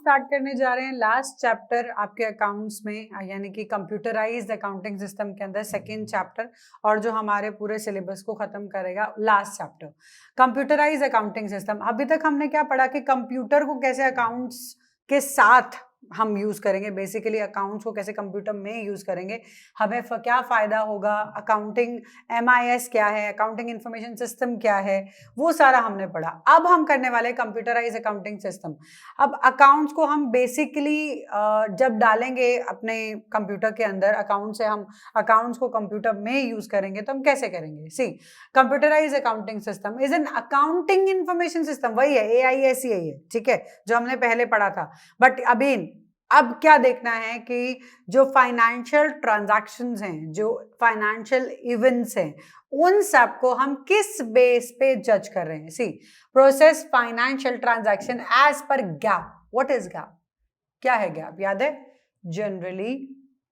Start करने जा रहे हैं लास्ट चैप्टर आपके अकाउंट्स में, यानी कि कंप्यूटराइज्ड अकाउंटिंग सिस्टम के अंदर सेकेंड चैप्टर, और जो हमारे पूरे सिलेबस को खत्म करेगा last chapter computerised accounting system. अभी तक हमने क्या पढ़ा कि कंप्यूटर को कैसे अकाउंट्स के साथ हम यूज करेंगे, बेसिकली अकाउंट्स को कैसे कंप्यूटर में यूज करेंगे, हमें क्या फायदा होगा, अकाउंटिंग MIS क्या है, अकाउंटिंग इंफॉर्मेशन सिस्टम क्या है, वो सारा हमने पढ़ा। अब हम करने वाले हैं कंप्यूटराइज अकाउंटिंग सिस्टम। अब अकाउंट्स को हम बेसिकली जब डालेंगे अपने कंप्यूटर के अंदर, अकाउंट से हम अकाउंट्स को कंप्यूटर में यूज करेंगे, तो हम कैसे करेंगे? See, computerise accounting system is an accounting information system, वही है AIS ही है, ठीक है, जो हमने पहले पढ़ा था। बट अभी अब क्या देखना है कि जो फाइनेंशियल ट्रांजैक्शंस हैं, जो फाइनेंशियल इवेंट्स हैं, उन सब को हम किस बेस पे जज कर रहे हैं। See, process financial transaction as per GAAP. What is GAAP? क्या है गैप? याद है, जनरली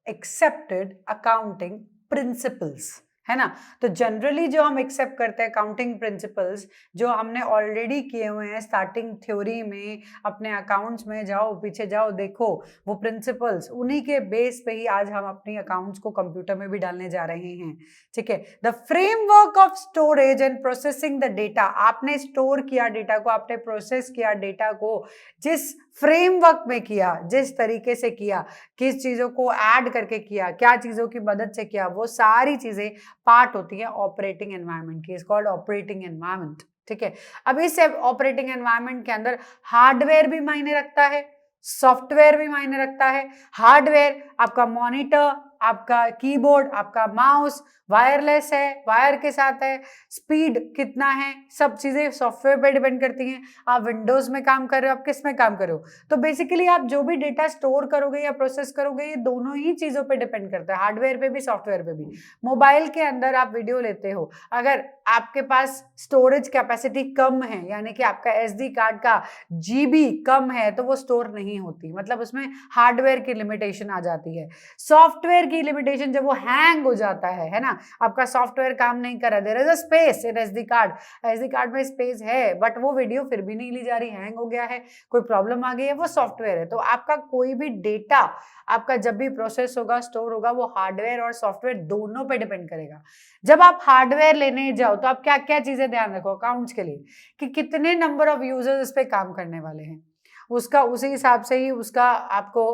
एक्सेप्टेड अकाउंटिंग प्रिंसिपल्स, है ना। तो जनरली जो हम एक्सेप्ट करते हैं अकाउंटिंग प्रिंसिपल्स, जो हमने ऑलरेडी किए हुए हैं स्टार्टिंग थ्योरी में, अपने अकाउंट्स में जाओ, पीछे जाओ, देखो वो प्रिंसिपल्स, उन्हीं के बेस पे ही आज हम अपनी अकाउंट्स को कंप्यूटर में भी डालने जा रहे हैं, ठीक है। The framework of storage and processing the data, आपने स्टोर किया डेटा को, आपने प्रोसेस किया डेटा को, जिस फ्रेमवर्क में किया, जिस तरीके से किया, किस चीजों को ऐड करके किया, क्या चीजों की मदद से किया, वो सारी चीजें पार्ट होती है ऑपरेटिंग एनवायरनमेंट की। इज कॉल्ड ऑपरेटिंग एनवायरनमेंट, ठीक है। अब इस ऑपरेटिंग एनवायरनमेंट के अंदर हार्डवेयर भी मायने रखता है, सॉफ्टवेयर भी मायने रखता है। हार्डवेयर आपका मॉनिटर, आपका कीबोर्ड, आपका माउस, वायरलेस है, वायर के साथ है, स्पीड कितना है, सब चीजें सॉफ्टवेयर पे डिपेंड करती हैं। आप विंडोज में काम कर रहे हो, आप किस में काम कर रहे हो, तो बेसिकली आप जो भी डेटा स्टोर करोगे या प्रोसेस करोगे, ये दोनों ही चीजों पे डिपेंड करता है, हार्डवेयर पे भी, सॉफ्टवेयर पे भी। मोबाइल के अंदर आप वीडियो लेते हो, अगर आपके पास स्टोरेज कैपेसिटी कम है, यानी कि आपका SD कार्ड का GB कम है, तो वो स्टोर नहीं होती, मतलब उसमें हार्डवेयर की लिमिटेशन आ जाती है। सॉफ्टवेयर की लिमिटेशन जब वो हैंग हो जाता है ना, आपका सॉफ्टवेयर काम नहीं कर रहा, there is a space in SD card में स्पेस है, बट वो वीडियो फिर भी नहीं ली जा रही, हैंग हो गया है, कोई प्रॉब्लम आ गई है, वो सॉफ्टवेयर है। तो आपका कोई भी डेटा आपका जब भी प्रोसेस होगा, स्टोर होगा, वो हार्डवेयर और सॉफ्टवेयर दोनों पे डिपेंड करेगा। जब आप हार्डवेयर लेने जाओ तो आप क्या क्या चीजें ध्यान रखो अकाउंट्स के लिए, कि कितने नंबर ऑफ यूजर्स इस पे काम करने वाले हैं, उसका उसी हिसाब से ही उसका आपको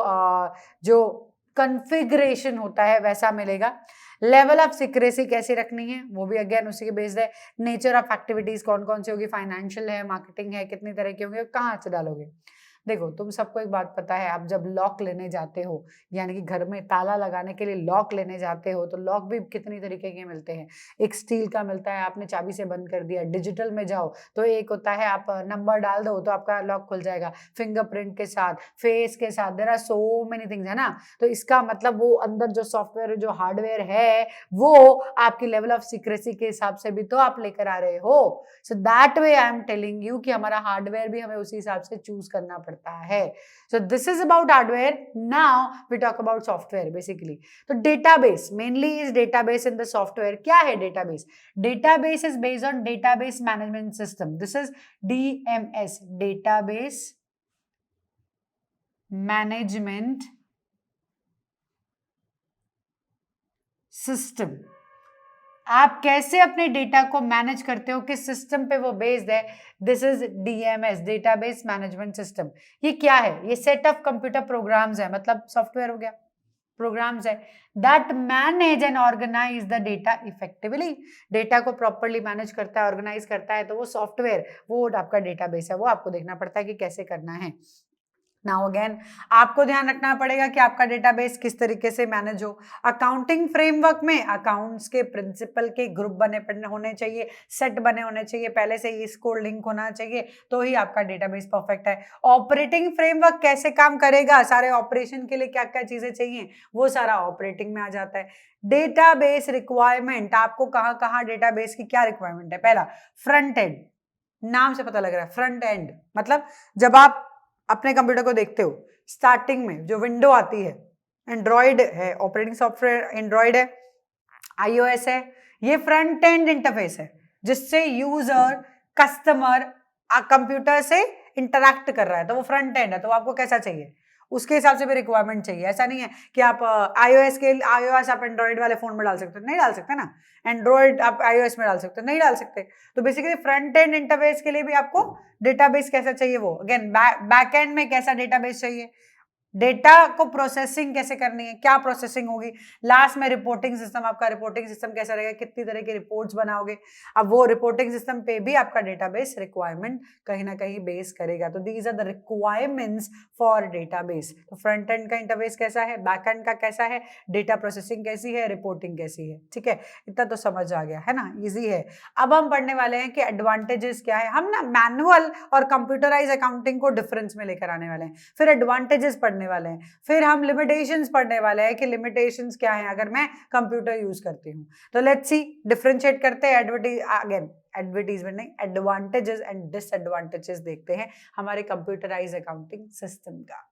जो कॉन्फ़िगरेशन होता है वैसा मिलेगा। लेवल ऑफ सिक्रेसी कैसे रखनी है, वो भी अगेन उसी के बेस्ड है। नेचर ऑफ एक्टिविटीज कौन कौन सी होगी, फाइनेंशियल है, मार्केटिंग है, कितनी तरह की होंगे, कहाँ से डालोगे। देखो, तुम सबको एक बात पता है, आप जब लॉक लेने जाते हो, यानी कि घर में ताला लगाने के लिए लॉक लेने जाते हो, तो लॉक भी कितनी तरीके के मिलते हैं। एक स्टील का मिलता है, आपने चाबी से बंद कर दिया। डिजिटल में जाओ तो एक होता है, आप नंबर डाल दो तो आपका लॉक खुल जाएगा, फिंगरप्रिंट के साथ, फेस के साथ, there are so many things, है ना। तो इसका मतलब वो अंदर जो सॉफ्टवेयर, जो हार्डवेयर है, वो आपकी लेवल ऑफ सीक्रेसी के हिसाब से भी तो आप लेकर आ रहे हो। So that way I am telling you कि हमारा हार्डवेयर भी हमें उसी हिसाब से चूज करना पड़ता है। So this is about hardware. Now we talk about software basically. तो database mainly is database in the software. क्या है database? Database is based on database management system. This is DMS, database management system. आप कैसे अपने data को manage करते हो, किस सिस्टम पे वो बेस्ड है, this is DMS, database management system. ये क्या है? ये सेट ऑफ कंप्यूटर प्रोग्राम्स है, मतलब सॉफ्टवेयर हो गया, प्रोग्राम्स है, that manage and organise the data effectively. Data को प्रॉपरली मैनेज करता है, ऑर्गेनाइज करता है, तो वो सॉफ्टवेयर, वो आपका डेटाबेस है, वो आपको देखना पड़ता है कि कैसे करना है। नाउ अगेन आपको ध्यान रखना पड़ेगा कि आपका डेटाबेस किस तरीके से मैनेज हो। अकाउंटिंग फ्रेमवर्क में अकाउंट्स के प्रिंसिपल के ग्रुप बने होने चाहिए, सेट बने होने चाहिए, पहले से ही इसको लिंक होना चाहिए, तो ही आपका डेटाबेस परफेक्ट है। ऑपरेटिंग फ्रेमवर्क कैसे काम करेगा, सारे ऑपरेशन के लिए क्या क्या चीजें चाहिए, वो सारा ऑपरेटिंग में आ जाता है। डेटाबेस रिक्वायरमेंट, आपको कहाँ कहाँ डेटाबेस की क्या रिक्वायरमेंट है। पहला, फ्रंट एंड, नाम से पता लग रहा है, फ्रंट एंड मतलब जब आप अपने कंप्यूटर को देखते हो, स्टार्टिंग में जो विंडो आती है, एंड्रॉइड है, ऑपरेटिंग सॉफ्टवेयर एंड्रॉइड है, iOS है, ये फ्रंट एंड इंटरफेस है जिससे यूजर, कस्टमर कंप्यूटर से इंटरैक्ट कर रहा है तो वो फ्रंट एंड है, तो आपको कैसा चाहिए उसके हिसाब से भी रिक्वायरमेंट चाहिए। ऐसा नहीं है कि आप iOS आप एंड्रॉइड वाले फोन में डाल सकते हो, नहीं डाल सकते ना, एंड्रॉइड आप iOS में डाल सकते हो, नहीं डाल सकते। तो बेसिकली फ्रंट एंड इंटरफेस के लिए भी आपको डेटाबेस कैसा चाहिए, वो अगेन बैक एंड में कैसा डेटाबेस चाहिए, डेटा को प्रोसेसिंग कैसे करनी है, क्या प्रोसेसिंग होगी, लास्ट में रिपोर्टिंग सिस्टम, आपका रिपोर्टिंग सिस्टम कैसा रहेगा, कितनी तरह के रिपोर्ट्स बनाओगे। अब वो रिपोर्टिंग सिस्टम पे भी आपका डेटाबेस रिक्वायरमेंट कहीं ना कहीं बेस करेगा। तो these are the requirements for database. तो फ्रंट एंड का इंटरफेस कैसा है, बैक एंड का कैसा है, डेटा प्रोसेसिंग कैसी है, रिपोर्टिंग कैसी है। ठीक है, इतना तो समझ आ गया है ना, इजी है। अब हम पढ़ने वाले हैं कि एडवांटेजेस क्या है। हम ना मैनुअल और कंप्यूटराइज अकाउंटिंग को डिफरेंस में लेकर आने वाले हैं, फिर एडवांटेजेस पढ़ने वाले हैं, फिर हम लिमिटेशंस पढ़ने वाले हैं कि लिमिटेशंस क्या है अगर मैं कंप्यूटर यूज करती हूँ। तो लेट्स सी, डिफरेंशिएट करते हैं एडवर्टीजमेंट नहीं, एडवांटेजेस एंड डिसएडवांटेजेस देखते हैं हमारे कंप्यूटराइज अकाउंटिंग सिस्टम का।